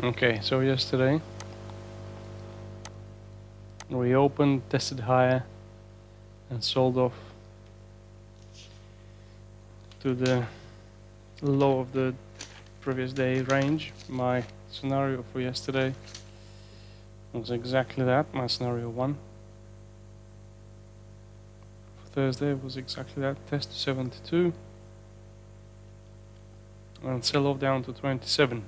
Okay, so yesterday we opened, tested higher, and sold off to the low of the previous day range. My scenario for yesterday was exactly that, my scenario 1. For Thursday was exactly that, test to 72 and sell off down to 27.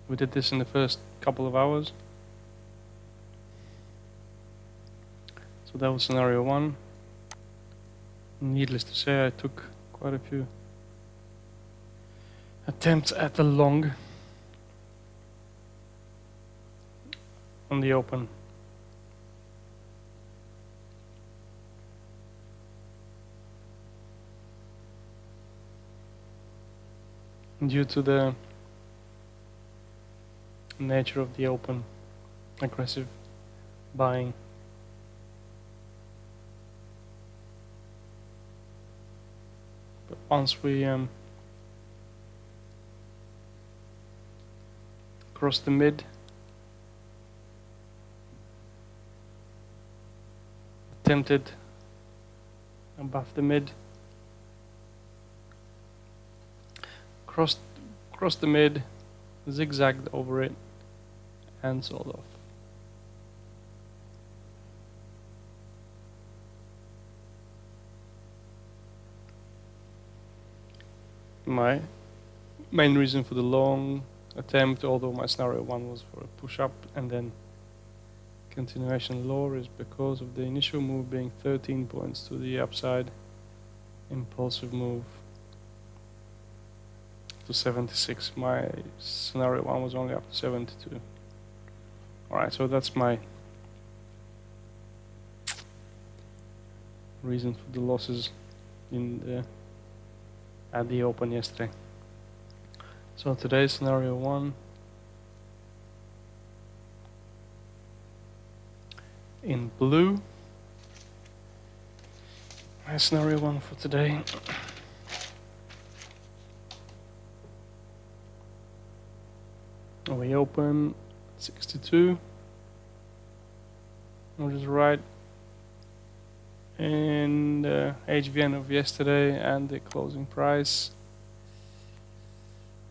We did this in the first couple of hours. So that was scenario 1. Needless to say, I took quite a few attempts at the long on the open. Due to the nature of the open, aggressive buying. But once we cross the mid, attempted above the mid, crossed the mid, zigzagged over it, and sold off. My main reason for the long attempt, although my scenario 1 was for a push up and then continuation lower, is because of the initial move being 13 points to the upside, impulsive move to 76. My scenario 1 was only up to 72. Alright, so that's my reason for the losses in the at the open yesterday. So today's scenario 1 in blue. My scenario 1 for today. We open 62, which is right in the HVN of yesterday and the closing price.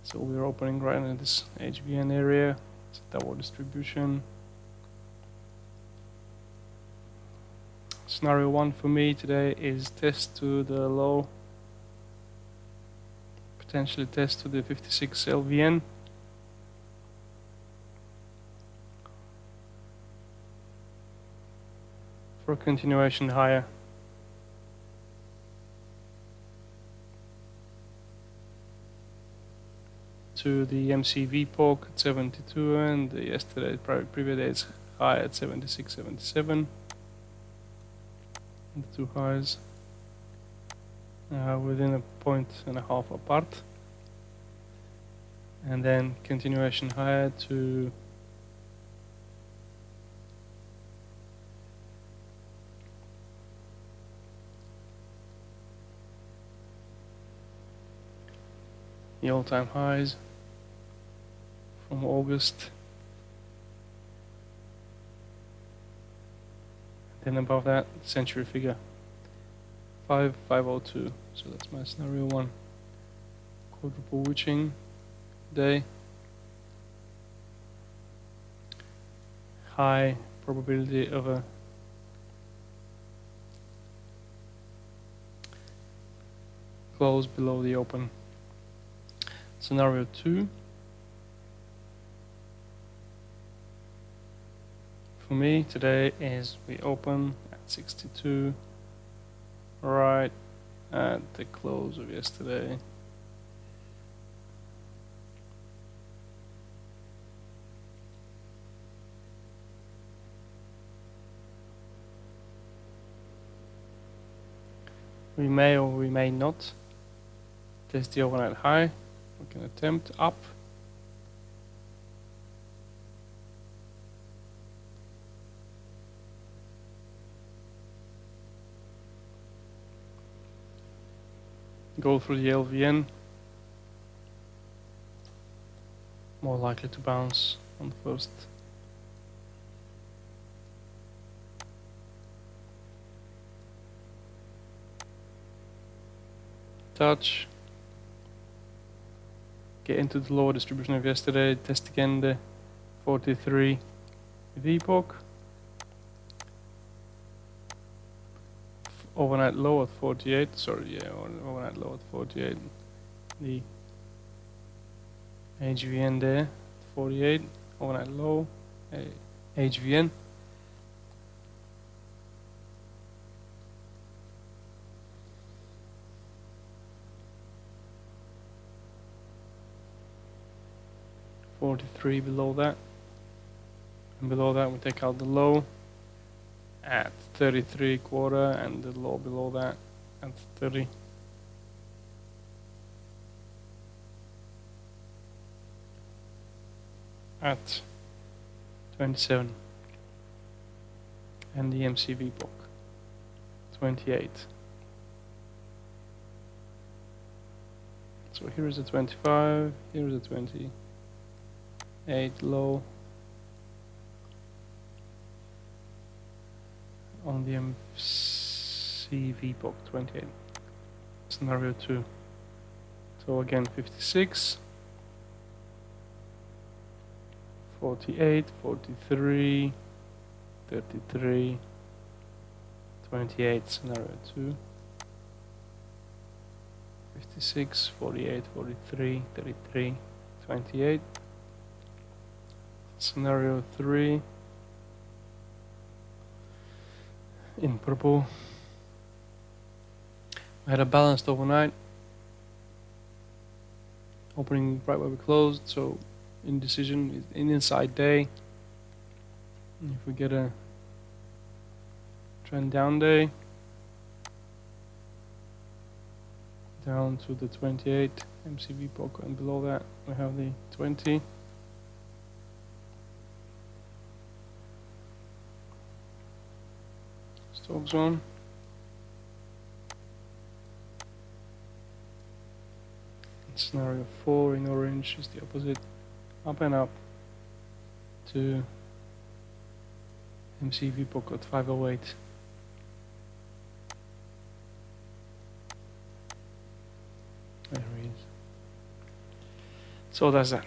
So we're opening right in this HVN area. It's a double distribution. Scenario 1 for me today is test to the low, potentially test to the 56 LVN. For a continuation higher. To the MCV poke at 72 and the yesterday previous day's high at 76, 77. The two highs within a point and a half apart. And then continuation higher to the all-time highs from August. Then above that, century figure 5502. So that's my scenario 1. Quadruple witching day. High probability of a close below the open. Scenario 2 for me today is we open at 62 right at the close of yesterday. We may or we may not test the overnight high. We can attempt up. Go through the LVN more likely to bounce on the first. Touch. Get into the lower distribution of yesterday. Test again the 43 VPOC. Overnight low at 48. Sorry, yeah, overnight low at 48. The HVN there, 48. Overnight low, HVN. $43 below that, and below that we take out the low at 33.25 and the low below that at 30. At 27, and the MCV block 28. So here is a 25, here is a 28 low on the MCV block 28. Scenario 2. So again 56, 48, 43, 33, 28, scenario 2, 56, 48, 43, 33, 28, scenario 3, in purple. We had a balanced overnight, opening right where we closed, so indecision, in inside day. If we get a trend down day, down to the 28 MCV block, and below that we have the 20. Stop zone. And scenario 4 in orange is the opposite. Up and up to MCV block at 508. There he is. So that's that.